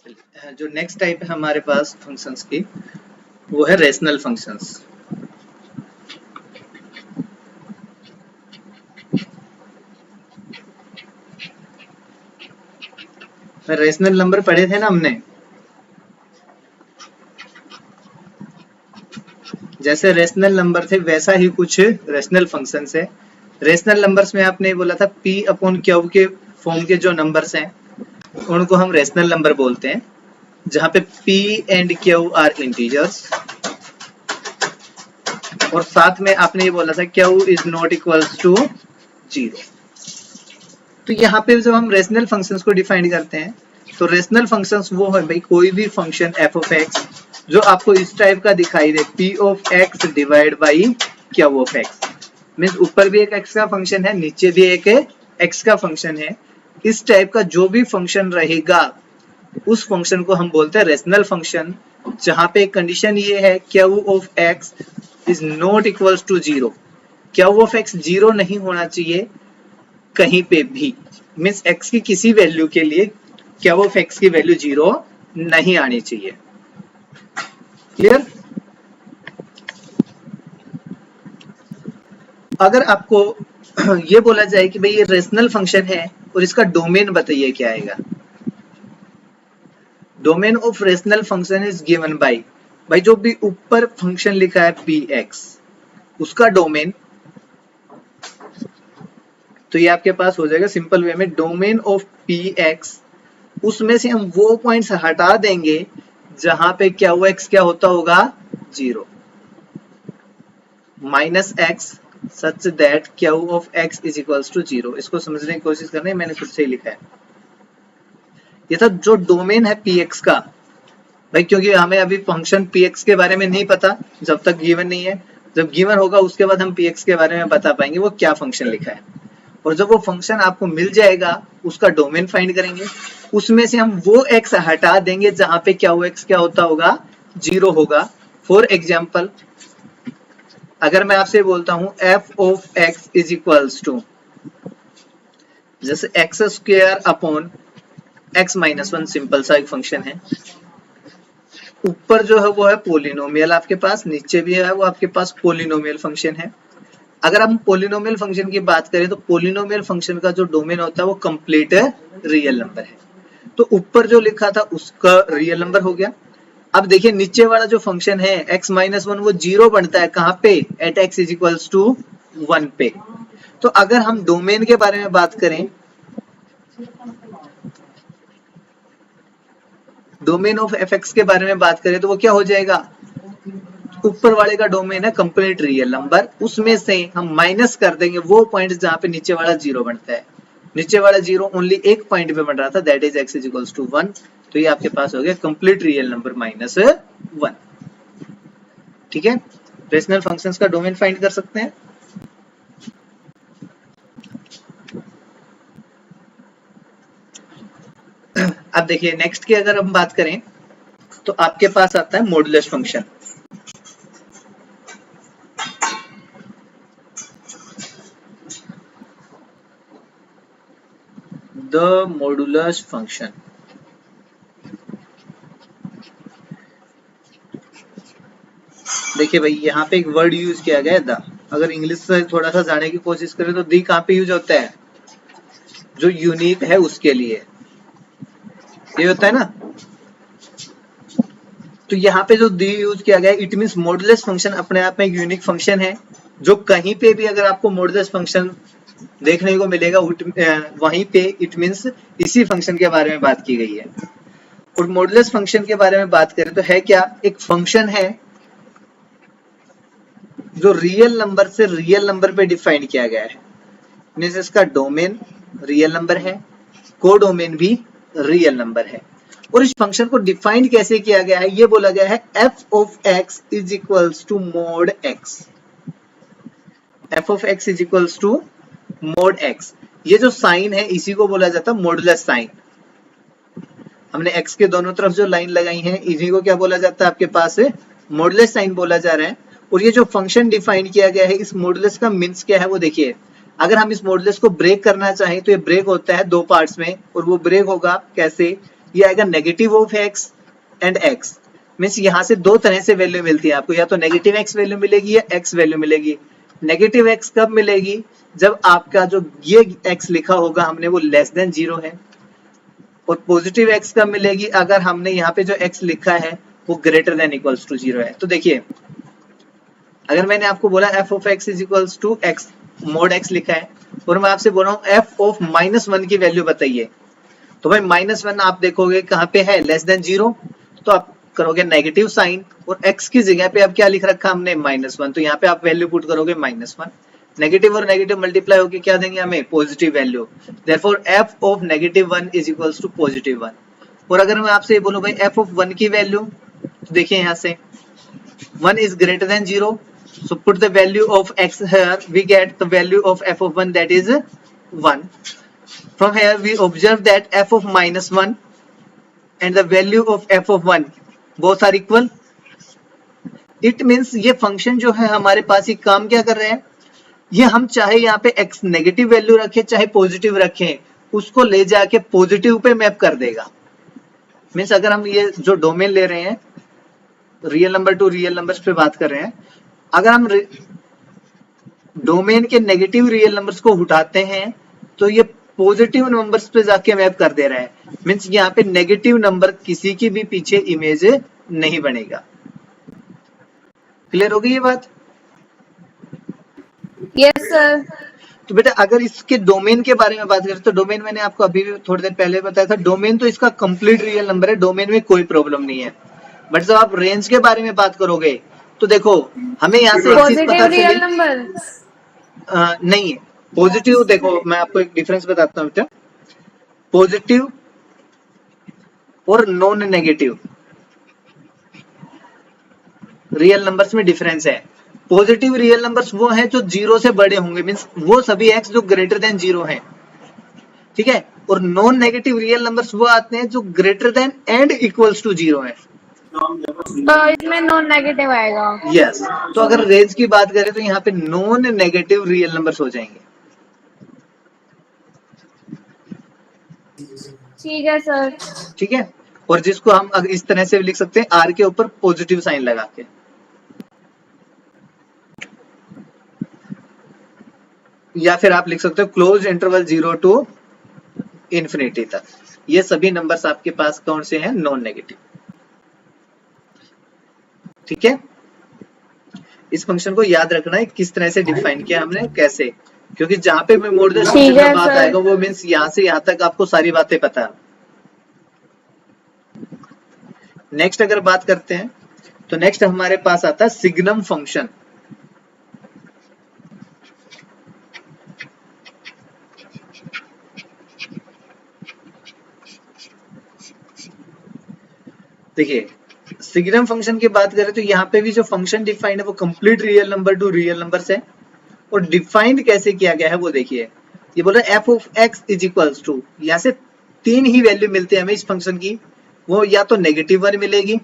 जो next type है हमारे पास फंक्शंस की, वो है रेशनल फंक्शंस। रेशनल नंबर पढ़े थे ना हमने, जैसे रेशनल नंबर थे वैसा ही कुछ रेशनल फंक्शंस है। रेशनल नंबर्स में आपने बोला था पी अपॉन क्यू के फॉर्म के जो नंबर्स हैं उनको हम रेशनल नंबर बोलते हैं, जहां पे P and Q are integers, और साथ में आपने ये बोला था Q is not equals to 0। तो यहाँ पे जब हम रेशनल फंक्शंस को डिफाइन करते हैं तो रेशनल फंक्शंस वो है भाई कोई भी फंक्शन एफ ऑफ एक्स जो आपको इस टाइप का दिखाई दे, P of x divide by Q of x, means ऊपर भी एक एक्स का फंक्शन है, नीचे भी एक एक्स का फंक्शन है। इस टाइप का जो भी फंक्शन रहेगा उस फंक्शन को हम बोलते हैं रेशनल फंक्शन, जहां पे कंडीशन ये है Q of x is not equals to 0। Q of X 0 नहीं होना चाहिए कहीं पे भी, मीन्स एक्स की किसी वैल्यू के लिए क्यू ऑफ एक्स की वैल्यू 0 नहीं आनी चाहिए। क्लियर? अगर आपको ये बोला जाए कि भाई ये रेशनल फंक्शन है और इसका डोमेन बताइए क्या आएगा। Domain of rational function is given by, भाई जो भी ऊपर फंक्शन लिखा है पी एक्स उसका डोमेन, तो ये आपके पास हो जाएगा सिंपल वे में डोमेन ऑफ पी एक्स, उसमें से हम वो पॉइंट्स हटा देंगे जहां पे क्यू एक्स क्या होता होगा 0, minus X such that Q of x is equals to 0। इसको समझने की कोशिश करना है, मैंने खुद से ही लिखा है। ये था जो डोमेन है पी एक्स का, भाई क्योंकि हमें अभी फंक्शन पी एक्स के बारे में नहीं पता जब तक गिवन नहीं है, जब गिवन होगा उसके बाद हम पी एक्स के बारे में बता पाएंगे वो क्या फंक्शन लिखा है। और जब वो फंक्शन आपको मिल जाएगा उसका डोमेन फाइंड करेंगे, उसमें से हम वो एक्स हटा देंगे जहां पे क्या वो एक्स क्या होता होगा 0 होगा। फॉर एग्जाम्पल अगर मैं आपसे बोलता हूं F of x is equals to जैसे X square upon X minus 1, simple सा एक फंक्शन है। ऊपर जो है वो है पोलिनोमियल आपके पास, नीचे भी है वो आपके पास पोलिनोमियल फंक्शन है। अगर हम पोलिनोमियल फंक्शन की बात करें तो पोलिनोमियल फंक्शन का जो डोमेन होता है वो कंप्लीट रियल नंबर है, तो ऊपर जो लिखा था उसका रियल नंबर हो गया। अब देखिए नीचे वाला जो फंक्शन है x माइनस 1 वो 0 बनता है कहां पे, at x is equals to 1 पे। तो अगर हम डोमेन के बारे में बात करें, डोमेन ऑफ एफ एक्स के बारे में बात करें तो वो क्या हो जाएगा, ऊपर वाले का डोमेन है कंप्लीट रियल नंबर, उसमें से हम माइनस कर देंगे वो पॉइंट जहां पे नीचे वाला 0 बनता है। नीचे वाला 0 ओनली एक पॉइंट पे बन रहा था, that is x is equals to 1, तो ये आपके पास हो गया कंप्लीट रियल नंबर माइनस 1। ठीक है, रेशनल फंक्शंस का डोमेन फाइंड कर सकते हैं। अब देखिए नेक्स्ट की अगर हम बात करें तो आपके पास आता है modulus function. The modulus function, देखिए भाई यहाँ पे एक वर्ड यूज किया गया है द, अगर इंग्लिश से थोड़ा सा जाने की कोशिश करें तो दी कहाँ पे यूज होता है, जो यूनिक है उसके लिए, ये होता है ना। तो यहाँ पे जो दी यूज किया गया है इट मींस मॉडुलस फंक्शन अपने आप में एक यूनिक फंक्शन है, जो कहीं पे भी अगर आपको मॉडुलस फंक्शन देखने को मिलेगा वहीं पे इट मींस इसी फंक्शन के बारे में बात की गई है। और मॉडुलस फंक्शन के बारे में बात करें तो है क्या, एक फंक्शन है जो रियल नंबर से रियल नंबर पे डिफाइन किया गया है, मींस इसका डोमेन रियल नंबर है, कोडोमेन भी रियल नंबर है। और इस फंक्शन को डिफाइन कैसे किया गया है, ये बोला गया है f of x is equals to mod x, f of x is equals to mod x। ये जो साइन है इसी को बोला जाता है मॉडुलस साइन। हमने x के दोनों तरफ जो लाइन लगाई है इसी को क्या बोला जाता है आपके पास मॉडुलस साइन बोला जा रहा है। और ये जो फंक्शन डिफाइन किया गया है इस मॉडुलस का मीन्स क्या है वो देखिए, अगर हम इस मॉडुलस को ब्रेक करना चाहें तो ये ब्रेक होता है दो पार्ट्स में, और वो ब्रेक होगा कैसे ये आएगा negative of x and x. Means यहाँ से दो तरह से वैल्यू मिलती है आपको, या तो नेगेटिव एक्स वैल्यू मिलेगी या एक्स वैल्यू मिलेगी। नेगेटिव एक्स कब मिलेगी? जब आपका जो ये एक्स लिखा होगा हमने वो लेस देन 0 है। और पॉजिटिव एक्स कब मिलेगी? अगर हमने यहाँ पे जो एक्स लिखा है वो ग्रेटर देन इक्वल्स टू 0 है। तो देखिए अगर मैंने आपको बोला F of x is equals to X mod X लिखा है, और मैं आपसे बोल रहा हूँ एफ ऑफ -1 की वैल्यू बताइए, तो भाई -1 आप देखोगे कहाँ पे है? लेस देन 0, तो आप करोगे नेगेटिव साइन, और x की जगह पे अब क्या लिख रखा हमने? -1, तो यहाँ पे आप वैल्यू पुट करोगे -1। नेगेटिव और नेगेटिव मल्टीप्लाई होकर क्या देंगे हमें? Positive value. Therefore f of -1 is equals to +1। और अगर मैं आपसे ये बोलूं भाई f ऑफ 1 की वैल्यू, तो देखिए यहाँ से 1 is greater than 0, so put the value of x here, we get the value of f of 1, that is 1. From here we observe that f of -1 and the value of f of 1 both are equal. It means ये function जो है हमारे पास ये काम क्या कर रहे हैं? ये हम चाहे यहाँ पे x नेगेटिव वैल्यू रखें चाहे पॉजिटिव रखें, उसको ले जाके पॉजिटिव पे मैप कर देगा। मीन्स अगर हम ये जो डोमेन ले रहे हैं real number two real numbers पे बात कर रहे हैं, अगर हम डोमेन के नेगेटिव रियल नंबर्स को उठाते हैं तो ये पॉजिटिव नंबर्स पे जाके मैप कर दे रहा है। मीन्स यहाँ पे नेगेटिव नंबर किसी की भी पीछे इमेज नहीं बनेगा। क्लियर हो गई ये बात? Yes sir. तो बेटा अगर इसके डोमेन के बारे में बात करें तो डोमेन मैंने आपको अभी भी थोड़ी देर पहले बताया था, डोमेन तो इसका कंप्लीट रियल नंबर है, डोमेन में कोई प्रॉब्लम नहीं है। बट जब आप रेंज के बारे में बात करोगे तो देखो हमें यहाँ से एक चीज पता रियल चली नंबर नहीं है। पॉजिटिव देखो मैं आपको एक डिफरेंस बताता हूँ बेटा, पॉजिटिव और नॉन नेगेटिव रियल नंबर्स में डिफरेंस है। पॉजिटिव रियल नंबर्स वो हैं जो 0 से बड़े होंगे, मींस वो सभी x जो ग्रेटर देन 0 हैं, ठीक है। और नॉन नेगेटिव रियल नंबर्स वो आते हैं जो greater than and equals to 0 है। तो इसमें नॉन नेगेटिव आएगा। यस तो अगर रेंज की बात करें तो यहाँ पे नॉन नेगेटिव रियल नंबर्स हो जाएंगे। ठीक है सर। ठीक है, और जिसको हम इस तरह से लिख सकते हैं आर के ऊपर पॉजिटिव साइन लगा के। या फिर आप लिख सकते हो क्लोज इंटरवल 0 टू इंफिनिटी तक। ये सभी नंबर्स आपके पास कौन से हैं? Non negative. ठीक है, इस फंक्शन को याद रखना है किस तरह से डिफाइन किया हमने, कैसे, क्योंकि जहां पे मोर देन फंक्शन का बात आएगा वो मींस यहां से यहां तक आपको सारी बातें पता है। नेक्स्ट अगर बात करते हैं तो नेक्स्ट हमारे पास आता है सिग्नम फंक्शन। देखिए सिग्नम फंक्शन की बात करें तो यहाँ पे भी जो फंक्शन डिफाइंड है वो complete real number two real number है। और डिफाइंड कैसे किया गया है वो देखिए, ये बोल रहा है F of x is equals to, यहाँ से तीन ही वैल्यू मिलते हैं हमें इस फंक्शन की, वो या तो -1 मिलेगी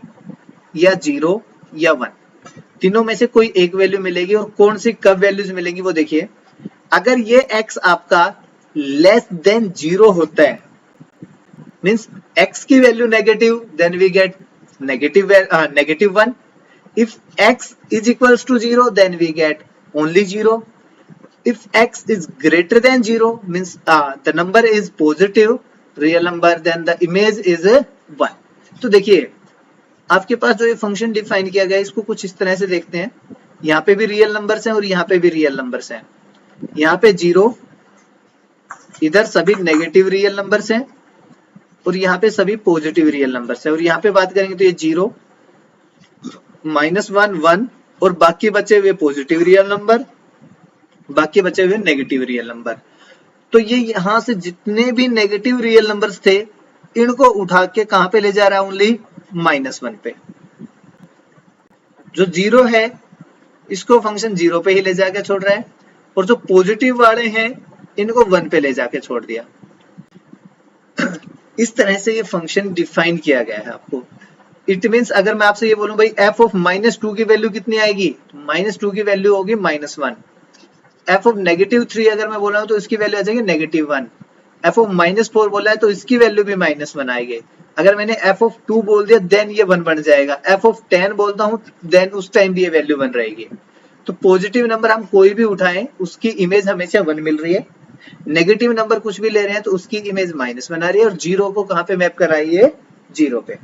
या 0 या 1, तीनों में से कोई एक वैल्यू मिलेगी। और कौन सी कब वैल्यूज मिलेगी वो देखिए, अगर ये x आपका लेस देन 0 होता है मींस x की value negative, then we get negative 1। If x is equals to 0 then we get only 0. If x is greater than 0 means the number is positive real number, then the image is 1. तो देखिए आपके पास जो ये function define किया गया है इसको कुछ इस तरह से देखते हैं, यहाँ पे भी रियल नंबर्स हैं और यहाँ पे भी रियल नंबर्स हैं। यहाँ पे 0, इधर सभी नेगेटिव रियल नंबर्स हैं और यहाँ पे सभी पॉजिटिव रियल नंबर्स हैं। और यहाँ पे बात करेंगे तो ये 0, -1, 1 और बाकी बचे हुए पॉजिटिव रियल नंबर, बाकी बचे हुए नेगेटिव रियल नंबर। तो ये यहाँ से जितने भी नेगेटिव रियल नंबर्स थे इनको उठा के कहाँ पे ले जा रहा है? ओनली -1 पे। जो 0 है इसको फंक्शन 0 पे ही ले जाके छोड़ रहा है, और जो पॉजिटिव वाले हैं इनको 1 पे ले जाके छोड़ दिया। इस तरह से ये फंक्शन डिफाइन किया गया है आपको। इट मींस अगर मैं आपसे ये बोलूं भाई f ऑफ -2 की वैल्यू कितनी आएगी, -2 की वैल्यू होगी -1। f ऑफ -3 अगर मैं बोल रहा हूं तो इसकी वैल्यू आ जाएगी -1। f ऑफ -4 बोला है तो इसकी वैल्यू भी -1 आएगी। अगर मैंने f ऑफ 2 बोल दिया देन ये 1 बन जाएगा, f ऑफ 10 बोलता हूं देन उस टाइम भी ये वैल्यू बन रहेगी। तो पॉजिटिव नंबर हम कोई भी उठाएं उसकी इमेज हमेशा 1 मिल रही है, नेगेटिव नंबर कुछ भी ले रहे हैं तो उसकी इमेज माइनस बना रही है, और जीरो को कहां पे मैप कर रहा है, ये जीरो पे।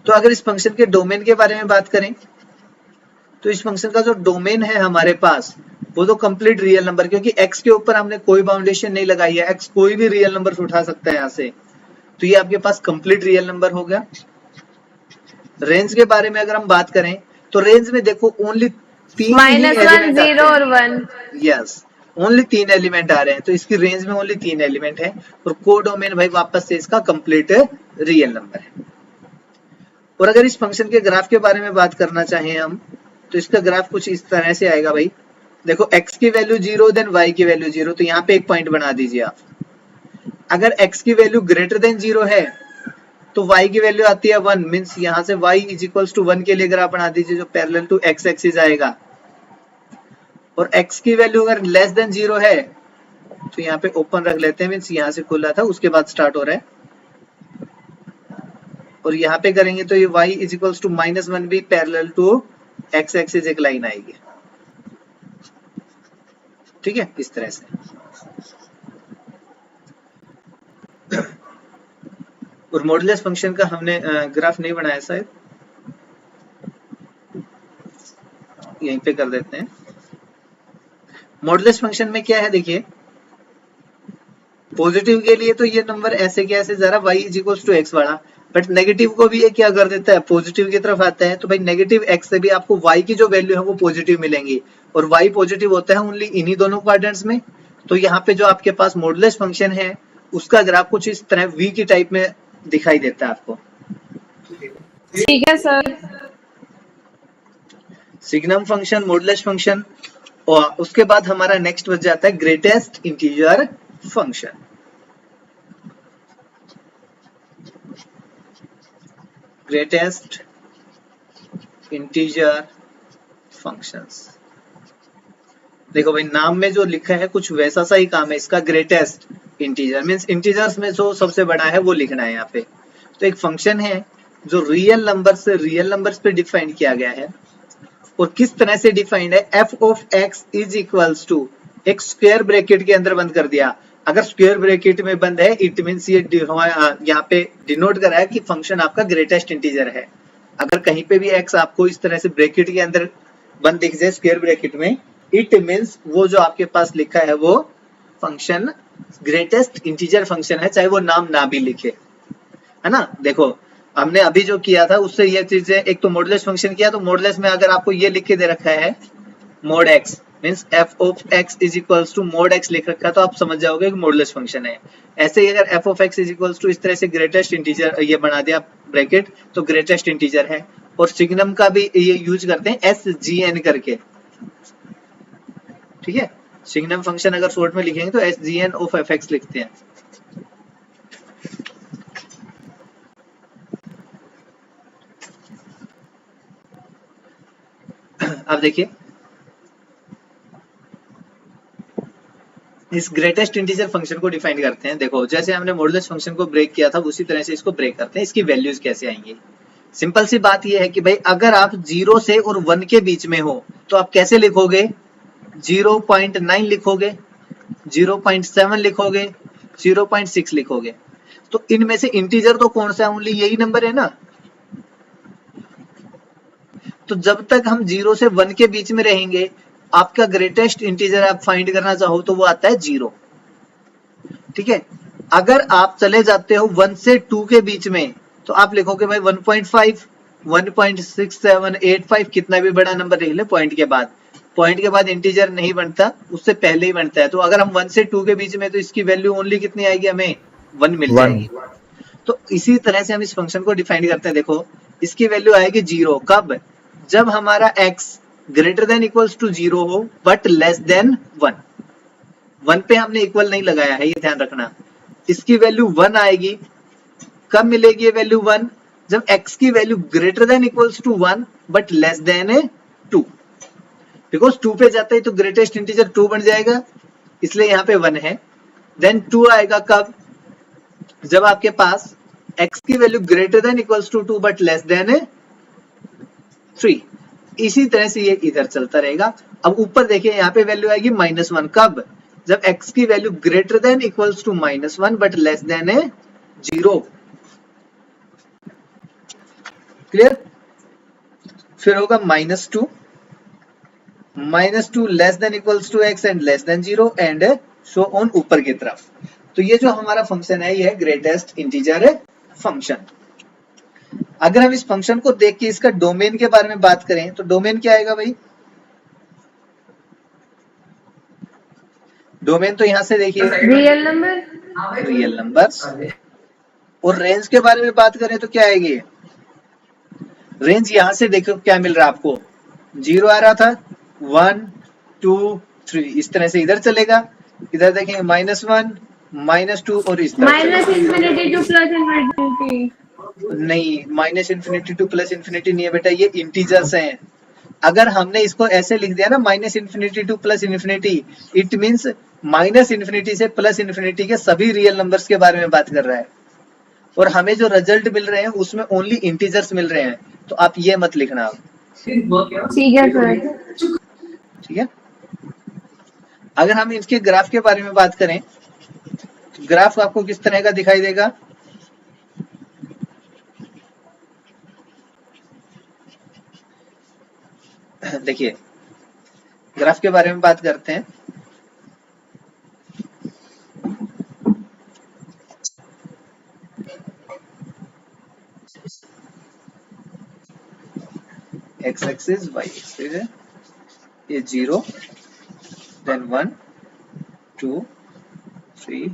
तो अगर इस फंक्शन के डोमेन के बारे में बात करें तो इस फंक्शन का जो डोमेन है हमारे पास वो तो कंप्लीट रियल नंबर, क्योंकि x के ऊपर हमने कोई बाउंडेशन नहीं लगाई है, x कोई भी रियल नंबर उठा सकता है यहाँ से, तो ये आपके पास कंप्लीट रियल नंबर हो गया। रेंज के बारे में अगर हम बात करें तो रेंज में देखो ओनली 3 -1 0 और 1। यस, ओनली 3 एलिमेंट आ रहे हैं, तो इसकी रेंज में ओनली 3 एलिमेंट है, और कोडोमेन भाई वापस से इसका कंप्लीट रियल नंबर है। और अगर इस फंक्शन के ग्राफ के बारे में बात करना चाहें हम तो इसका ग्राफ कुछ इस तरह से आएगा भाई। देखो x की वैल्यू 0 देन y की वैल्यू 0, तो यहाँ पे एक पॉइंट बना दीजिए आप। अगर x की वैल्यू ग्रेटर देन 0 है तो y की वैल्यू आती है 1, मींस यहाँ से y इज इक्वल्स टू 1 के लिए ग्राफ बना दीजिए जो पैरेलल टू x एक्सिस आएगा। और x की वैल्यू अगर लेस देन 0 है तो यहाँ पे ओपन रख लेते हैं, मींस यहाँ से खुला था उसके बाद स्टार्ट हो रहा है, और यहाँ पे करेंगे तो ये y इज इक्वल्स टू -1 भी पैरेलल टू x एक्सिस एक लाइन आएगी। ठीक है, इस तरह से। और मॉडुलस फंक्शन का हमने ग्राफ नहीं बनाया शायद, यहीं पे कर देते हैं। मॉडुलस फंक्शन में क्या है देखिए, पॉजिटिव के लिए तो ये नंबर ऐसे के ऐसे जरा y is equals to x वाला, बट नेगेटिव को भी ये क्या कर देता है, पॉजिटिव की तरफ आता है, तो भाई नेगेटिव x से भी आपको y की जो वैल्यू है वो पॉजिटिव मिलेंगी, और y पॉजिटिव होता है ओनली इन्हीं दोनों क्वाड्रेंट्स में। तो यहाँ पे जो आपके पास मॉडुलस फंक्शन है उसका ग्राफ कुछ इस तरह v की टाइप में दिखाई देता है आपको। ठीक है sir. Signum function, modulus function, और उसके बाद हमारा नेक्स्ट बच जाता है greatest integer function. Greatest integer functions. देखो भाई नाम में जो लिखा है कुछ वैसा सा ही काम है इसका, ग्रेटेस्ट इंटीजर मींस इंटीजर्स में जो सबसे बड़ा है वो लिखना है यहाँ पे। तो एक फंक्शन है जो रियल नंबर से रियल नंबर्स पे डिफाइन किया गया है, और किस तरह से डिफाइंड है, f of x is equals to एक स्क्वायर ब्रैकेट के अंदर बंद कर दिया। अगर स्क्वायर ब्रैकेट में बंद है इट मींस ये यहाँ पे डिनोट कर रहा है कि फंक्शन आपका ग्रेटेस्ट इंटीजर है। अगर कहीं पे भी x आपको इस तरह से ब्रैकेट के अंदर बंद दिख जाए स्क्वायर ब्रैकेट में, इट मींस वो जो आपके पास लिखा है वो फंक्शन ग्रेटेस्ट इंटीजर फंक्शन है, चाहे वो नाम ना भी लिखे, है ना। देखो हमने अभी जो किया था उससे ये चीजें, एक तो मॉडुलस फंक्शन किया, तो मॉडुलस में अगर आपको ये लिख के दे रखा है mod x means f of x is equals to mod x लिख रखा है तो आप समझ जाओगे कि मॉडुलस फंक्शन है। ऐसे ही अगर f of x is equals to इस तरह से ग्रेटेस्ट इंटीजर ये बना दिया ब्रैकेट तो ग्रेटेस्ट इंटीजर है। और सिग्नम का भी ये यूज करते हैं SGN करके, ठीक है। सिग्नम फंक्शन अगर शॉर्ट में लिखेंगे तो SGN ऑफ fx लिखते हैं। अब देखिए इस ग्रेटेस्ट इंटीजर फंक्शन को डिफाइन करते हैं। देखो जैसे हमने मॉडुलस फंक्शन को ब्रेक किया था उसी तरह से इसको ब्रेक करते हैं। इसकी वैल्यूज कैसे आएंगी, सिंपल सी बात यह है कि भाई अगर आप 0 से और 1 के बीच में हो तो आप कैसे लिखोगे, 0.9 लिखोगे, 0.7 लिखोगे, 0.6 लिखोगे। तो इनमें से इंटीजर तो कौन सा है, ओनली यही नंबर है ना। तो जब तक हम 0 से 1 के बीच में रहेंगे आपका ग्रेटेस्ट इंटीजर आप फाइंड करना चाहो तो वो आता है 0, ठीक है। अगर आप चले जाते हो 1 से 2 के बीच में तो आप लिखोगे भाई 1.5, 1.67, 85, कितना भी बड़ा नंबर लिख ले पॉइंट के बाद इंटीजर नहीं बनता, उससे पहले ही बनता है। तो अगर हम 1 से 2 के बीच में तो इसकी वैल्यू ओनली कितनी आएगी, हमें 1 मिल जाएगी। तो इसी तरह से हम इस फंक्शन को डिफाइन करते हैं। देखो इसकी वैल्यू आएगी 0 कब, जब हमारा x greater than equals to 0 हो बट लेस देन 1 पे हमने इक्वल नहीं लगाया है, ये ध्यान रखना। इसकी वैल्यू 1 आएगी, कब मिलेगी ये वैल्यू 1, जब x की value greater than equals to 1 but less than 2, because 2 पे जाता है तो ग्रेटेस्ट इंटीजर 2 बन जाएगा, इसलिए यहाँ पे 1 है। देन 2 आएगा कब, जब आपके पास x की value greater than equals to 2 but less than 3, इसी तरह से ये इधर चलता रहेगा। अब ऊपर देखिए यहाँ पे वैल्यू आएगी -1, कब? जब x की value greater than equals to -1 but less than 0। Clear? फिर होगा -2 less than equals to x and less than 0 and so on ऊपर की तरफ। तो ये जो हमारा फंक्शन है ये है ग्रेटेस्ट इंटीजर फंक्शन। अगर हम इस फंक्शन को देख के इसका डोमेन के बारे में बात करें तो डोमेन क्या आएगा भाई? डोमेन तो यहां से देखिए रियल नंबर्स। और रेंज के बारे में बात करें तो क्या आएगी? रेंज यहां से देखो क्या मिल रहा है आपको, 0 आ रहा था, 1 2 3, इस तरह से इधर चलेगा। इधर देखेंगे -1 -2 और इस तरह -infinity to +infinity। नहीं, -infinity टू +infinity नहीं है बेटा, ये इंटीजर्स हैं। अगर हमने इसको ऐसे लिख दिया ना -infinity to +infinity, it means -infinity से +infinity के सभी रियल नंबर्स के बारे में बात कर रहा है। और हमें जो रिजल्ट मिल रहे हैं उसमें ओनली इंटीजर्स मिल रहे हैं, तो आप ये मत लिखना आप। ठीक है सर। ठीक है। अगर हम इसके ग्राफ के बारे में बात करें तो ग्राफ आपको किस तरह का दिखाई देगा? देखिए ग्राफ के बारे में बात करते हैं। x एक्सिस y एक्सिस है, ये 0 देन 1 2 3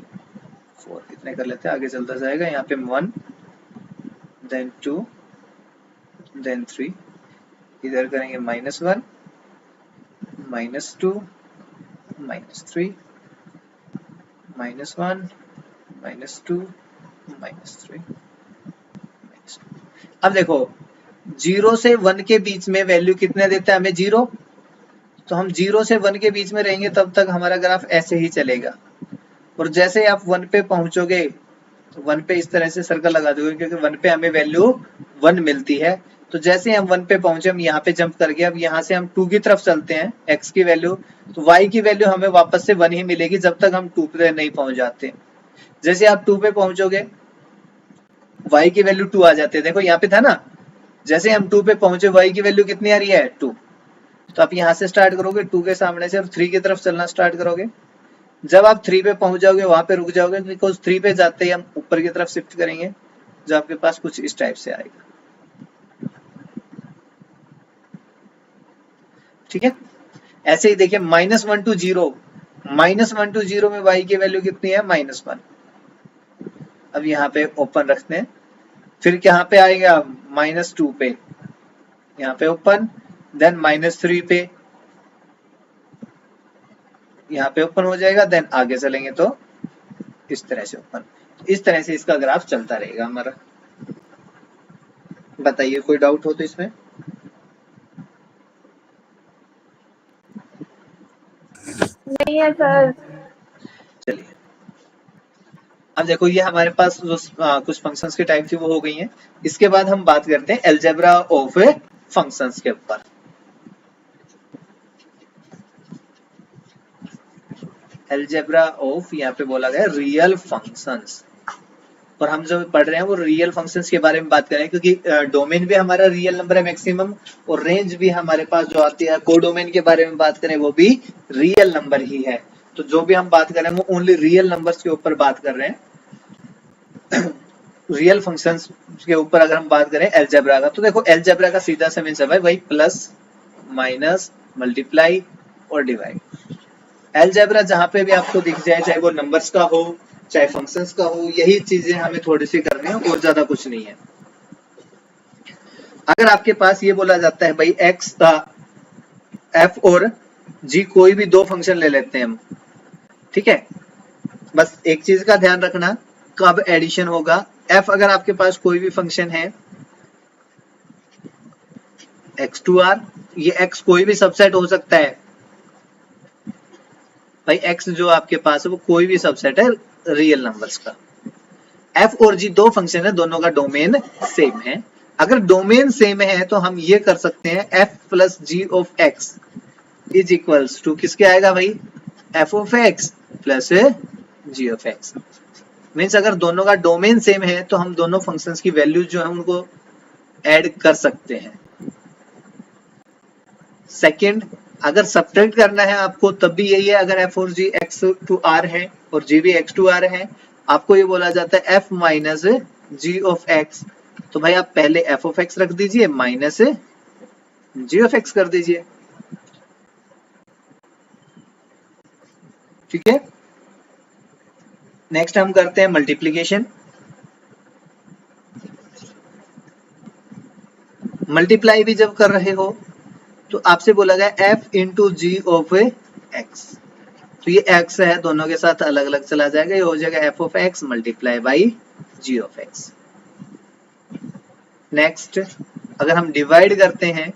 4 इतने कर लेते हैं, आगे चलता जाएगा। यहाँ पे 1 देन 2 देन 3, इधर करेंगे -1 -2 -3 -1 -2 -3। अब देखो 0 से 1 के बीच में वैल्यू कितने देता है हमें? 0। तो हम 0 से 1 के बीच में रहेंगे तब तक हमारा ग्राफ ऐसे ही चलेगा। और जैसे आप 1 पे पहुंचोगे तो 1 पे इस तरह से सर्कल लगा दोगे, क्योंकि 1 पे हमें वैल्यू 1 मिलती है। तो जैसे हम 1 पे पहुंचे, हम यहाँ पे जंप करके अब यहाँ से हम 2 की तरफ चलते हैं, x की वैल्यू, तो y की वैल्यू हमें वापस से 1 ही मिलेगी जब तक हम 2 पे नहीं पहुंच जाते। जैसे आप 2 पे पहुंचोगे y की वैल्यू 2 आ जाती है। देखो यहाँ पे था ना, जैसे हम 2 पे पहुंचे y की वैल्यू कितनी आ रही है? 2। तो आप यहाँ से स्टार्ट करोगे 2 के सामने से और 3 की तरफ चलना स्टार्ट करोगे। जब आप 3 पे पहुंच जाओगे वहां पे रुक जाओगे, बिकॉज 3 पे जाते ही हम ऊपर की तरफ शिफ्ट करेंगे, जो आपके पास कुछ इस टाइप से आएगा। ठीक है। ऐसे ही देखिए -1 to 0, -1 to 0 में y की वैल्यू कितनी है? -1। अब यहाँ पे ओपन रखते हैं, फिर यहाँ पे आएगा -2 पे, यहाँ पे ओपन, देन -3 पे, यहाँ पे ओपन हो जाएगा, देन आगे चलेंगे तो इस तरह से ओपन। इस तरह से इसका ग्राफ चलता रहेगा हमारा। बताइए कोई डाउट हो तो इसमें? नहीं है सर। चलिए अब देखो ये हमारे पास जो कुछ फंक्शंस की टाइप थी वो हो गई हैं। इसके बाद हम बात करते हैं अलजेब्रा ऑफ फंक्शंस के ऊपर। अलजेब्रा ऑफ यहाँ पे बोला गया रियल फंक्शंस, और हम जो पढ़ रहे हैं वो रियल फंक्शंस के बारे में बात करें, क्योंकि डोमेन भी हमारा रियल नंबर है मैक्सिमम, और रेंज भी हमारे पास जो आती है कोडोमेन के बारे में बात करें वो भी रियल नंबर ही है। तो जो भी हम बात कर रहे हैं वो ओनली रियल नंबर्स के ऊपर बात कर रहे हैं। रियल फंक्शंस के ऊपर अगर हम बात करें अलजेब्रा का, तो देखो अलजेब्रा का सीधा सा मीन्स है भाई प्लस माइनस मल्टीप्लाई और डिवाइड। अलजेब्रा जहां पे भी आपको दिख जाए, चाहे वो नंबर्स का हो चाहे फंक्शंस का हो, यही चीजें हमें थोड़ी सी करनी है और ज्यादा कुछ नहीं है। अगर आपके पास ये बोला जाता है भाई एक्स एफ और जी कोई भी दो फंक्शन ले लेते हैं हम, ठीक है, बस एक चीज का ध्यान रखना कब एडिशन होगा। एफ अगर आपके पास कोई भी फंक्शन है x2r, ये x कोई भी सबसेट हो सकता है भाई, x जो आपके पास है वो कोई भी सबसेट है रियल नंबर्स का। एफ और जी दो फंक्शन है, दोनों का डोमेन सेम है। अगर डोमेन सेम है तो हम ये कर सकते हैं f plus g of x is equals to किसके आएगा भाई, f of x plus g of x. Means अगर दोनों का डोमेन सेम है तो हम दोनों फंक्शंस की वैल्यूज जो है उनको ऐड कर सकते हैं। सेकंड, अगर सब्ट्रैक्ट करना है आपको तब भी यही है, अगर एफ और जी एक्स टू आर है और जी भी एक्स टू आर है, आपको ये बोला जाता है f minus g of x. तो भाई आप पहले एफ ऑफ एक्स रख दीजिए माइनस जी ऑफ एक्स कर दीजिए, ठीक है। नेक्स्ट हम करते हैं मल्टीप्लीकेशन। मल्टीप्लाई भी जब कर रहे हो तो आपसे बोला गया f into g of x, तो ये एक्स है दोनों के साथ अलग अलग चला जाएगा, ये हो जाएगा f of x multiply by g of x. Next, अगर हम डिवाइड करते हैं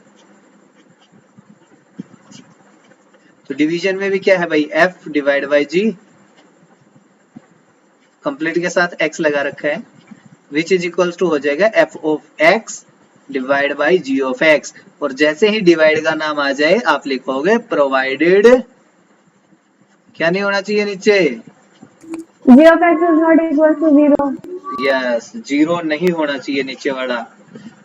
तो डिवीजन में भी क्या है भाई, f divide by g, complete के साथ एक्स लगा रखा है, विच इज इक्वल्स टू हो जाएगा f of x divide by g of x. और जैसे ही डिवाइड का नाम आ जाए आप लिखोगे प्रोवाइडेड, क्या नहीं होना चाहिए नीचे, G of x is not equal to 0। Yes, zero नहीं होना चाहिए नीचे वाला।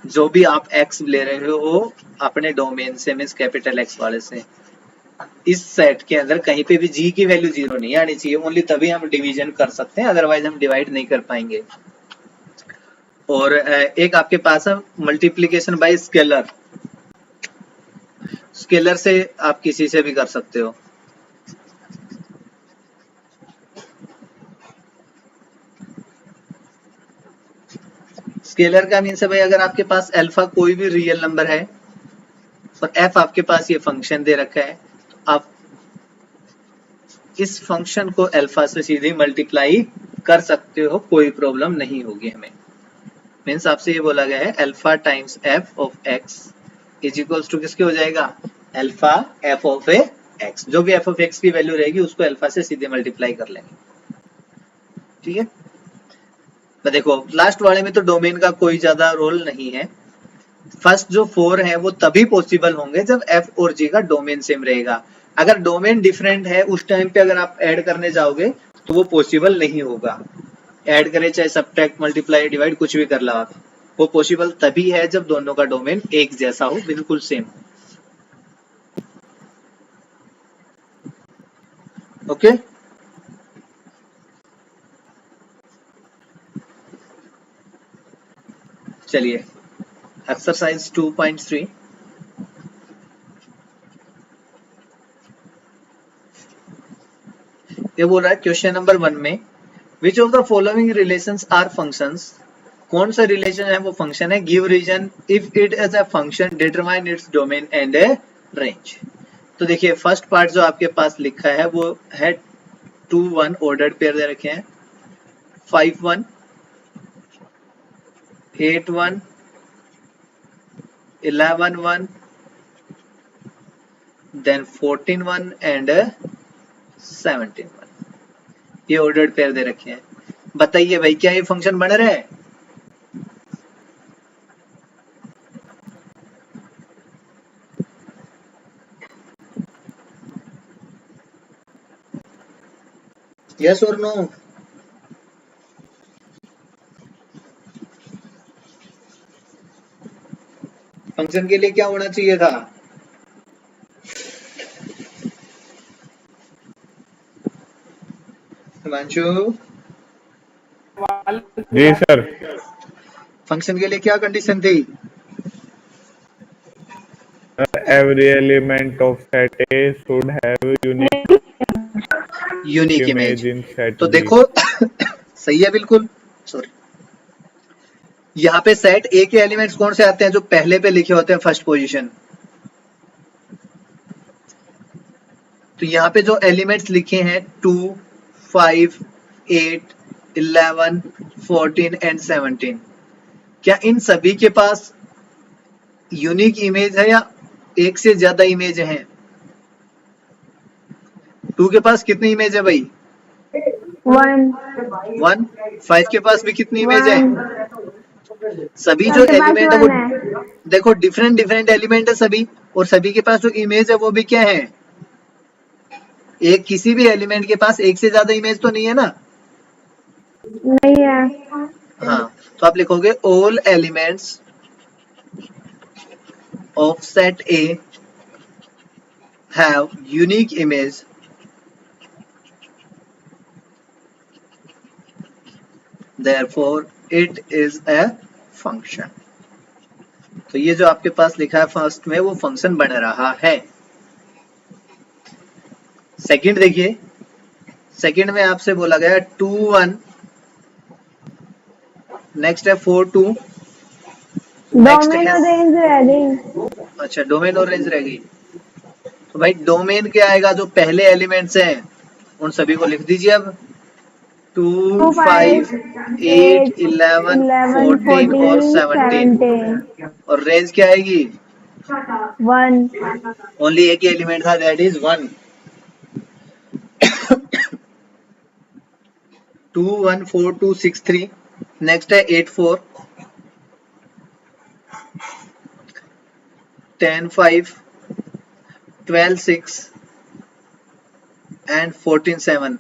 जो भी आप एक्स ले रहे हो अपने डोमेन से, मीन्स कैपिटल एक्स वाले से, इस सेट के अंदर कहीं पे भी जी की वैल्यू जीरो नहीं आनी चाहिए, ओनली तभी हम डिवीजन कर सकते हैं, अदरवाइज हम डिवाइड नहीं कर पाएंगे। और एक आपके पास है मल्टीप्लीकेशन बाय स्केलर, स्केलर से आप किसी से भी कर सकते हो। स्केलर का मीन्स है भाई अगर आपके पास अल्फा कोई भी रियल नंबर है और एफ आपके पास ये फंक्शन दे रखा है, तो आप इस फंक्शन को अल्फा से सीधे मल्टीप्लाई कर सकते हो, कोई प्रॉब्लम नहीं होगी हमें। मीन्स आपसे ये बोला गया है alpha times f of x is equals to किसके हो जाएगा, अल्फा एफ ऑफ एक्स। जो भी एफ ऑफ एक्स की वैल्यू रहेगी उसको अल्फा से सीधे मल्टीप्लाई कर लेंगे, ठीक है। तो देखो लास्ट वाले में तो डोमेन का कोई ज्यादा रोल नहीं है। फर्स्ट जो 4 है वो तभी पॉसिबल होंगे जब एफ और जी का डोमेन सेम रहेगा। अगर डोमेन डिफरेंट है उस टाइम पे अगर आप ऐड करने जाओगे तो वो पॉसिबल नहीं होगा। ऐड करें चाहे सब्ट्रैक्ट मल्टीप्लाई डिवाइड कुछ भी कर लो आप, वो पॉसिबल तभी है जब दोनों का डोमेन एक जैसा हो, बिल्कुल सेम। ओके चलिए एक्सरसाइज 2.3। ये बोल रहा है क्वेश्चन नंबर 1 में which of the following relations are functions, कौन सा रिलेशन है वो फंक्शन है, give reason if it is a function determine its domain and a range. तो देखिए फर्स्ट पार्ट जो आपके पास लिखा है वो है 2 1 ऑर्डर्ड पेयर दे रखे हैं, 5 1 8 1 11 1 देन 14 1 एंड 17 1, ये ऑर्डर्ड पेयर दे रखे हैं। बताइए भाई क्या ये फंक्शन बन रहा है, यस और नो? फंक्शन के लिए क्या होना चाहिए था, हिमांशु? जी सर। फंक्शन के लिए क्या कंडीशन थी, every element of set A should have unique image. In set तो बी। देखो सही है बिल्कुल, सॉरी यहाँ पे सेट ए के एलिमेंट्स कौन से आते हैं, जो पहले पे लिखे होते हैं फर्स्ट पोजीशन। तो यहाँ पे जो एलिमेंट्स लिखे हैं 2 5 8 11 14 एंड 17, क्या इन सभी के पास यूनिक इमेज है या एक से ज्यादा इमेज है? 2 के पास कितनी इमेज है भाई, 1 1। 5 के पास भी कितनी इमेज है? 1 सभी जो सबके पास एलिमेंट है 1 वो है। देखो डिफरेंट डिफरेंट एलिमेंट है सभी, और सभी के पास जो इमेज है वो भी क्या है? एक किसी भी एलिमेंट के पास एक से ज्यादा इमेज तो नहीं है ना? नहीं है। हाँ, तो आप लिखोगे all elements of set A have unique image therefore it is a function। तो ये जो आपके पास लिखा है फर्स्ट में वो फंक्शन बन रहा है। सेकंड देखिए, सेकंड में आपसे बोला गया 2 1, नेक्स्ट है 4 2, नेक्स्ट डोमेन है, और रेंज रह गई। अच्छा डोमेन और रेंज रह गई। तो भाई डोमेन क्या आएगा? जो पहले एलिमेंट्स हैं उन सभी को लिख दीजिए अब। 2 2 5 5 8 11 11 14 और 14 17, 17 और रेंज क्या आएगी? 1 ओनली एक ही एलिमेंट था, दैट इज 1। 2 1 4 2 6 3, नेक्स्ट है 8 4, 10 5, 12 6 एंड 14 7।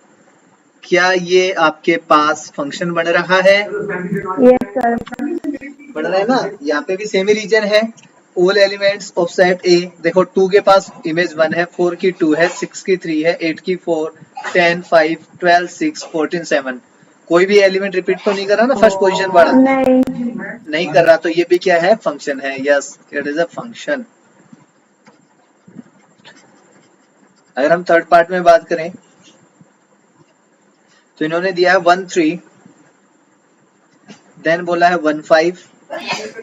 क्या ये आपके पास फंक्शन बन रहा है? Yes sir. बन रहा है ना? यहाँ पे भी सेम ही रीजन है। ऑल एलिमेंट्स ऑफ सेट ए, देखो 2 के पास इमेज 1 है, 4 की 2 है, 6 की 3 है, 8 की 4, 10 5, 12 6, 14 7। कोई भी एलिमेंट रिपीट तो नहीं कर रहा ना फर्स्ट पोजीशन वाला? नहीं कर रहा, तो ये भी क्या है? फंक्शन है। Yes, it is a function. अगर हम थर्ड पार्ट में बात करें तो इन्होंने दिया है 1 3, देन बोला है 1 5,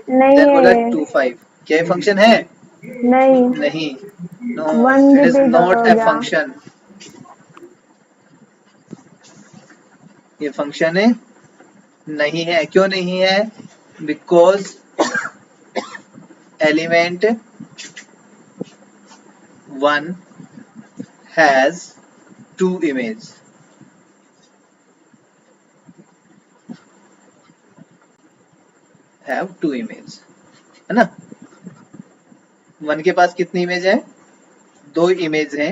नहीं देन बोला है। 2 5। क्या ये फंक्शन है? नहीं, नहीं, no, 1 it is repeat not हो ए गया। फंक्शन। ये फंक्शन है नहीं है। क्यों नहीं है? Because element 1 has 2 image. Have 2 image, है ना? 1 के पास कितनी इमेज है? 2 इमेज है,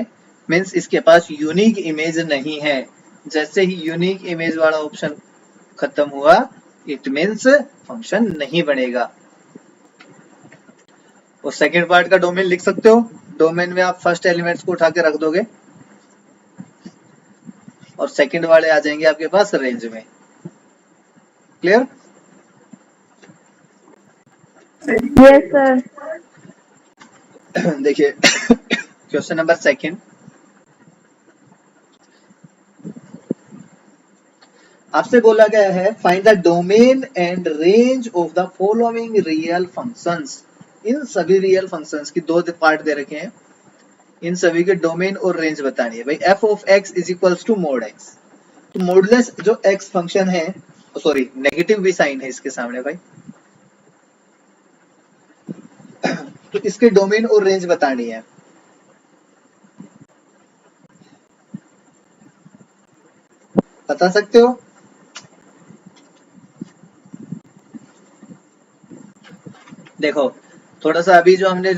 मीन्स इसके पास यूनिक इमेज नहीं है। जैसे ही यूनिक इमेज वाला ऑप्शन खत्म हुआ, इट मीन्स फंक्शन नहीं बनेगा। और सेकेंड पार्ट का डोमेन लिख सकते हो। डोमेन में आप फर्स्ट एलिमेंट्स को उठा के रख दोगे और सेकंड वाले आ जाएंगे आपके पास रेंज में। क्लियर? Yes sir. देखिए क्वेश्चन नंबर सेकंड, आपसे बोला गया है find the domain and range of the following real functions. इन सभी रियल फंक्शंस की दो पार्ट दे रखे हैं, इन सभी के डोमेन और रेंज बतानी है। भाई f of x is equals to mod x। तो मोडलेस जो x फंक्शन है, सॉरी नेगेटिव भी साइन है इसके सामने भाई, तो इसके डोमेन और रेंज बतानी है। बता सकते हो? देखो थोड़ा सा अभी जो हमने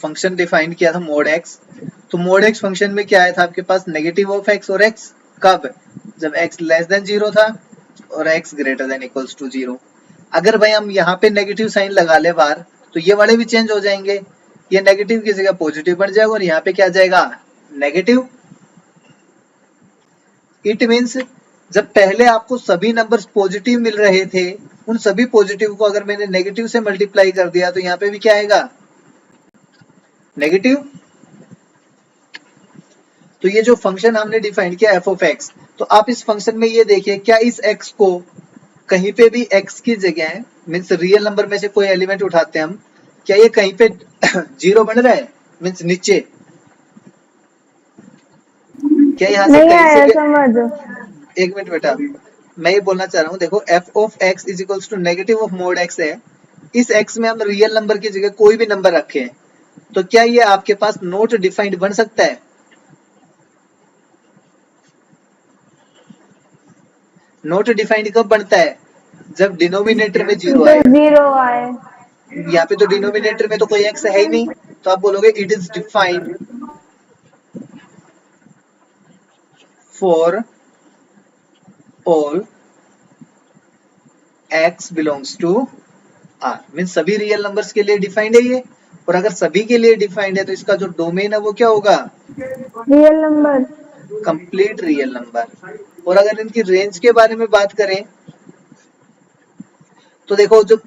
फंक्शन डिफाइन किया था मोड एक्स, तो मोड एक्स फंक्शन में क्या आया था आपके पास? नेगेटिव ऑफ एक्स और एक्स। कब? जब एक्स लेस देन 0 था और x greater than equals to 0। अगर भाई हम यहाँ पे नेगेटिव साइन लगा ले बार, तो ये वाले भी चेंज हो जाएंगे। ये नेगेटिव की जगह पॉजिटिव बन जाएगा और यहाँ पे क्या जाएगा? नेगेटिव। इट मीन्स जब पहले आपको सभी नंबर्स पॉजिटिव मिल रहे थे, उन सभी पॉजिटिव को अगर मैंने नेगेटिव से मल्टीप्लाई कर दिया तो यहाँ पे भी क्या आएगा? नेगेटिव। तो ये जो फंक्शन हमने डिफाइन किया एफ ऑफ एक्स, तो आप इस फंक्शन में ये देखिए, क्या इस एक्स को कहीं पे भी एक्स की जगह मीन्स रियल नंबर में से कोई एलिमेंट उठाते हैं हम, क्या ये कहीं पे 0 बन रहा है? मीन्स नीचे क्या यहाँ से नहीं कहीं से आया भी? समझ। एक मिनट बेटा, मैं ये बोलना चाह रहा हूँ, देखो f of x is equals to negative of mod x है। इस एक्स में हम रियल नंबर की जगह कोई भी नंबर रखे हैं, तो क्या ये आपके पास नॉट डिफाइंड बन सकता है? नोट डिफाइंड कब बनता है? जब डिनोमिनेटर में जीरो आए। जीरो आए। यहाँ पे तो डिनोमिनेटर में तो कोई एक्स है ही नहीं, तो आप बोलोगे it is defined for all x belongs to r, mean सभी रियल नंबर्स के लिए डिफाइंड है ये। और अगर सभी के लिए डिफाइंड है तो इसका जो डोमेन है वो क्या होगा? Real number. Complete real number. और अगर इनकी रेंज के बारे में बात करें तो देखो, जो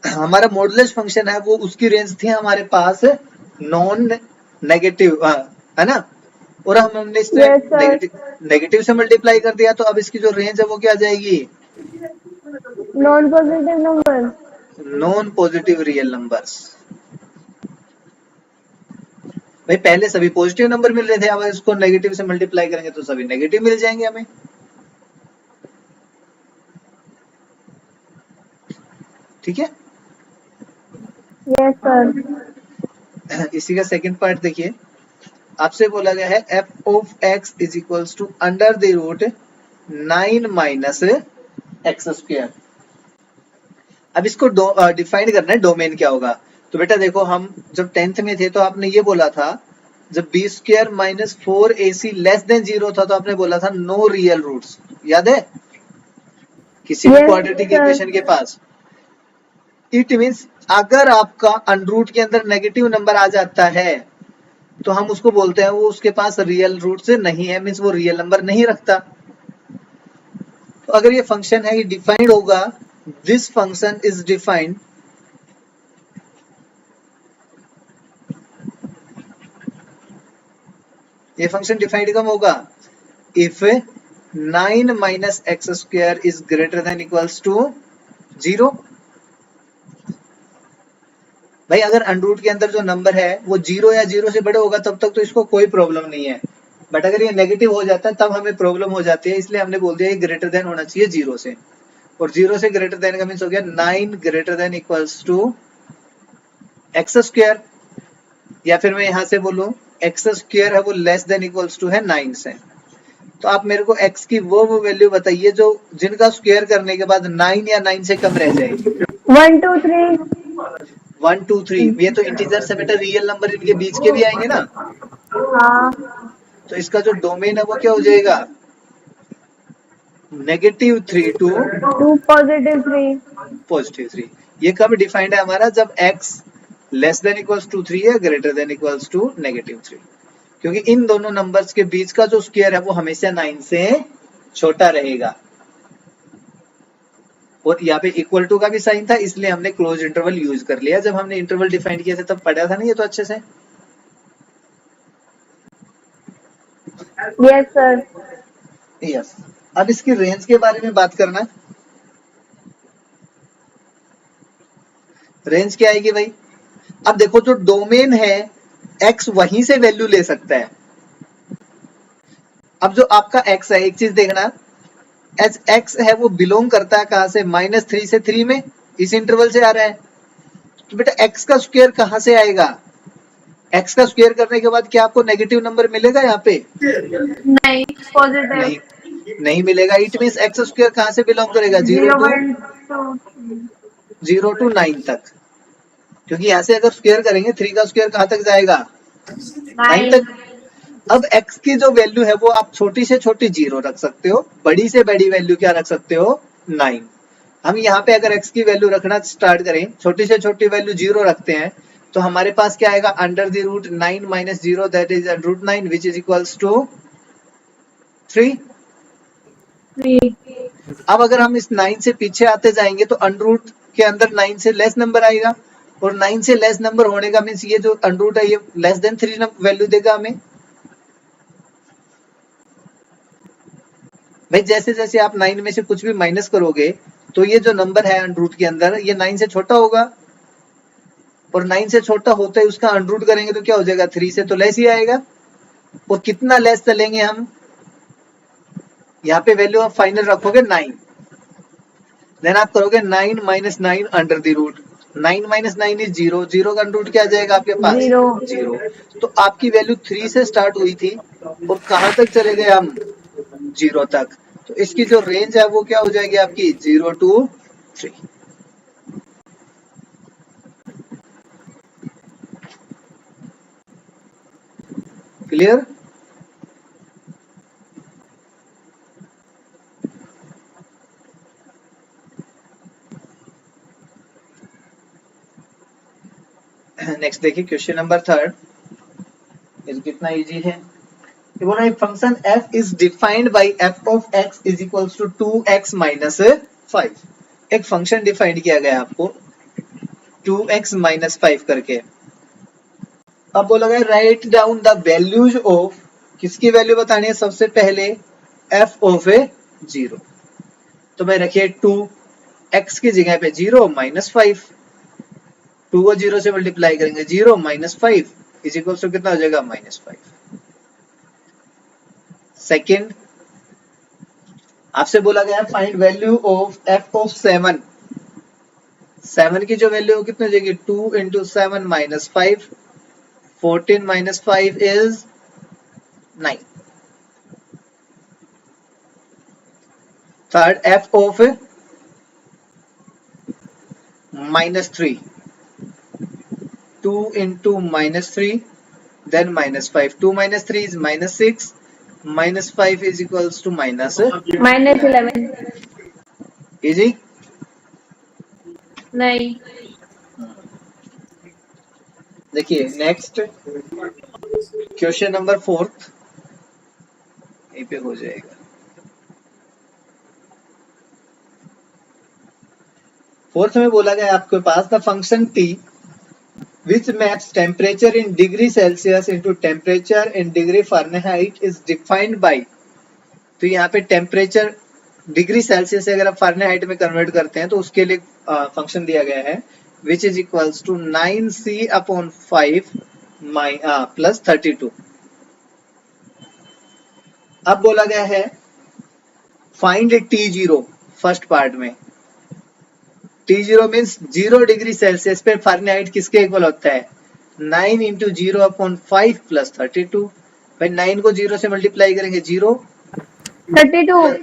हमारा मॉडुलस फंक्शन है वो उसकी रेंज थी हमारे पास नॉन नेगेटिव, है ना, और हमने इससे Yes, sir. नेगेटिव से मल्टीप्लाई कर दिया, तो अब इसकी जो रेंज है वो क्या आ जाएगी? Non positive number. Non positive real numbers. भाई पहले सभी पॉजिटिव नंबर मिल रहे थे, अब इसको नेगेटिव से मल्टीप्लाई करेंगे तो सभी नेगेटिव मिल जाएंगे हमें। ठीक है, यस सर। इसी का सेकंड पार्ट देखिए, आपसे बोला गया है f of x is equals to under the root 9 minus x square. अब इसको डिफाइन करना है डोमेन क्या होगा। तो बेटा देखो, हम जब 10th में थे तो आपने ये बोला था, जब b square minus 4ac less than 0 था तो आपने बोला था नो रियल रूट्स, याद है? किसी भी Yes, क्वाड्रेटिक sir. इक्वेशन के पास। इट मींस अगर आपका अनरूट के अंदर नेगेटिव नंबर आ जाता है तो हम उसको बोलते हैं वो उसके पास रियल रूट से नहीं है, मींस वो रियल नंबर नहीं रखता। तो अगर ये फंक्शन है, ये डिफाइंड होगा, दिस फंक्शन इज डिफाइंड ये फंक्शन डिफाइंड कब होगा? If 9 minus x square is greater than equals to 0। भाई अगर अनरूट के अंदर जो नंबर है वो 0 या 0 से बड़े होगा तब तक तो इसको कोई प्रॉब्लम नहीं है, बट अगर ये नेगेटिव हो जाता है तब हमें प्रॉब्लम हो जाती है। इसलिए हमने बोल दिया ये ग्रेटर देन होना चाहिए 0 से, और 0 से ग्रेटर देन का मींस हो गया 9 greater than equals to x square, या फिर मैं यहां से बोलूं एक्स स्क्वायर है वो लेस देन इक्वल्स टू है 9 से। तो आप मेरे को x की वो वैल्यू बताइए जो जिनका स्क्वायर करने के बाद 9 या 9 से कम रह जाए। 1 2 3। 1 2 3, ये तो इंटीजर से बेटा रियल नंबर इनके बीच के भी आएंगे ना, हाँ। तो इसका जो डोमेन है वो क्या हो जाएगा? -3 टू 2 पॉजिटिव 3। +3। ये कब डिफाइंड है हमारा? जब x less than equals to 3 है, ग्रेटर देन इक्वल्स टू -3, क्योंकि इन दोनों नंबर्स के बीच का जो स्क्वायर है वो हमेशा 9 से छोटा रहेगा। और यहाँ पे इक्वल टू का भी साइन था, इसलिए हमने क्लोज इंटरवल यूज कर लिया। जब हमने इंटरवल डिफाइन किया था तब पढ़ा था ना ये तो अच्छे से। Yes sir. यस, अब इसकी रेंज के बारे में बात करना। रेंज क्या आएगी भाई? अब देखो, जो डोमेन है x वहीं से वैल्यू ले सकता है। अब जो आपका x है, एक चीज देखना, एच x है वो बिलोंग करता है कहां से? -3 से 3 में, इस इंटरवल से आ रहा है। तो बेटा x का स्क्वायर कहां से आएगा? x का स्क्वायर करने के बाद क्या आपको नेगेटिव नंबर मिलेगा यहाँ पे? नहीं, पॉजिटिव। नहीं मिलेगा। इट मींस x स्क्वायर कहां से बिलोंग करेगा? 0 टू 9 तक, क्योंकि यहाँ से अगर स्क्वायर करेंगे 3 का स्क्वायर कहां तक जाएगा? 9 तक। अब x की जो वैल्यू है वो आप छोटी से छोटी 0 रख सकते हो, बड़ी से बड़ी वैल्यू क्या रख सकते हो? 9। हम यहाँ पे अगर x की वैल्यू रखना स्टार्ट करें, छोटी से छोटी वैल्यू 0 रखते हैं, तो हमारे पास क्या आएगा? Under the root 9 minus 0 that is √9 which is equals to 3। अब अगर हम इस 9 से पीछे आते जाएंगे तो अनरूट के अंदर 9 से लेस नंबर आएगा, और 9 से लेस नंबर होने का मीन्स ये जो अनरूट है ये लेस देन 3 वैल्यू देगा हमें। भाई जैसे जैसे आप 9 में से कुछ भी माइनस करोगे तो ये जो नंबर है अनरूट के अंदर ये 9 से छोटा होगा, और 9 से छोटा होता है उसका अनरूट करेंगे तो क्या हो जाएगा? 3 से तो लेस ही आएगा। और कितना लेस चलेंगे हम? यहाँ पे वैल्यू आप फाइनल रखोगे 9, देन आप करोगे 9 minus 9 under the root. 9 minus 9 is 0, 0 का रूट क्या आ जाएगा आपके पास? 0। तो आपकी वैल्यू 3 से स्टार्ट हुई थी और कहां तक चले गए हम? 0 तक। तो इसकी जो रेंज है वो क्या हो जाएगी आपकी 0 to 3। क्लियर? नेक्स्ट देखिए क्वेश्चन नंबर 3, ये कितना इजी है। ये बोला है function f is defined by f of x is equals to 2x minus 5। एक फंक्शन डिफाइंड किया गया आपको 2x माइनस 5 करके। अब बोला गया write down the values of, किसकी वैल्यू बतानी है सबसे पहले, f ऑफ 0। तो मैं रखिए 2 x की जगह पे 0 माइनस 5, 2 को 0 से मल्टीप्लाई करेंगे 0 माइनस 5 इज इक्वल टू कितना हो जाएगा -5। सेकेंड आपसे बोला गया find value of f of 7। 7 की जो वैल्यू कितनी हो जाएगी 2 into 7 minus 5, 14 minus 5 is 9। Third f of -3, 2 into -3 then -5, 2 minus 3 is -6, -5 is equals to -11 easy। नहीं देखिए नेक्स्ट क्वेश्चन नंबर 4 यहीं पे हो जाएगा। 4th में बोला गया आपके पास the function t which maps temperature in degree Celsius into temperature in degree Fahrenheit is defined by। तो यहाँ पे टेम्परेचर डिग्री सेल्सियस से अगर आप फारेनहाइट में कन्वर्ट करते हैं तो उसके लिए फंक्शन दिया गया है which is equals to 9c/5 plus 32। अब बोला गया है फाइंड T0 फर्स्ट पार्ट में। T0 मीन्स 0 डिग्री सेल्सियस पे फारेनहाइट किसके इक्वल होता है 9 इंटू 0/5 प्लस 32। भाई 9 को 0 से मल्टीप्लाई करेंगे 0 32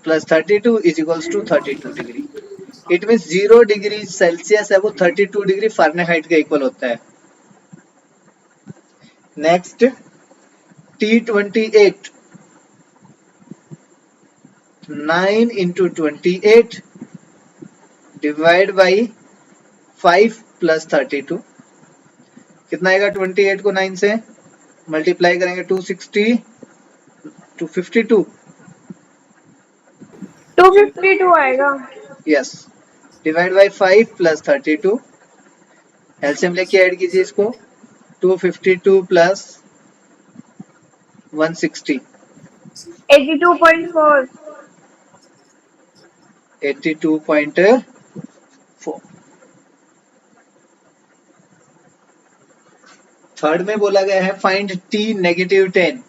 plus 32 is equals to 32 degree. It means 0 degree Celsius है वो 32 डिग्री फारेनहाइट के इक्वल होता है। Next T28, 9 into 28 divide by 5 plus 32 कितना आएगा 28 को 9 से मल्टीप्लाई करेंगे 260, 252 252 आएगा। Yes divide by 5 plus 32 LCM लेके ऐड कीजिए इसको 252 प्लस 160 82.4 82.4। थर्ड में बोला गया है फाइंड t -10।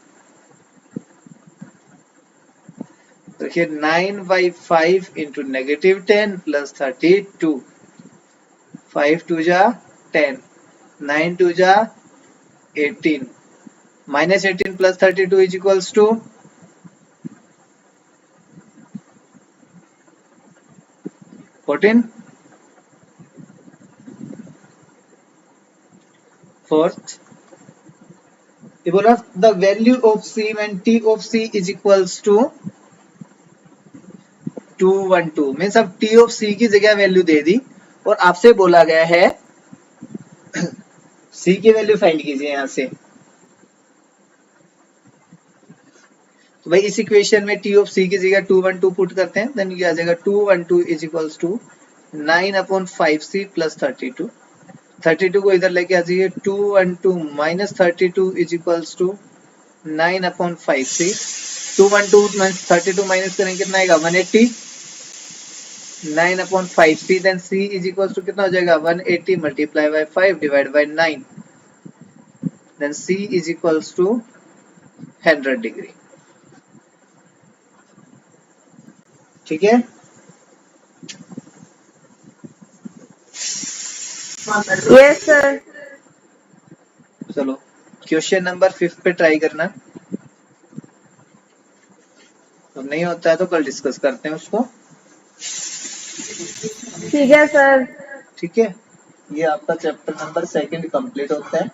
देखिए 9/5 इंटू -10 प्लस 32, 5 2 जा 10, 9 2 जा 18, -18 plus 32 is equals to 14। Fourth ये बोला the value of c when t of c is equals to 212 means अब t ऑफ c की जगह वैल्यू दे दी और आपसे बोला गया है c की वैल्यू फाइंड कीजिए यहां से। तो भाई इस इक्वेशन में t ऑफ c की जगह 212 पुट करते हैं देन ये आ जाएगा 212 is equals to 9/5c plus 32। 32 को इधर लेके आ जाइए 212 minus 32 is equals to 9/5c। 212 minus 32 minus करेंगे कितना आएगा 180, 9/5c then c is equals to कितना हो जाएगा 180 multiply by 5 divide by 9 then c is equals to 100 degree. ठीक है यस सर। चलो क्वेश्चन नंबर 5 पे ट्राई करना। तो नहीं होता है तो कल डिस्कस करते हैं उसको। ठीक है सर। ठीक है, ये आपका चैप्टर नंबर 2 कंप्लीट होता है।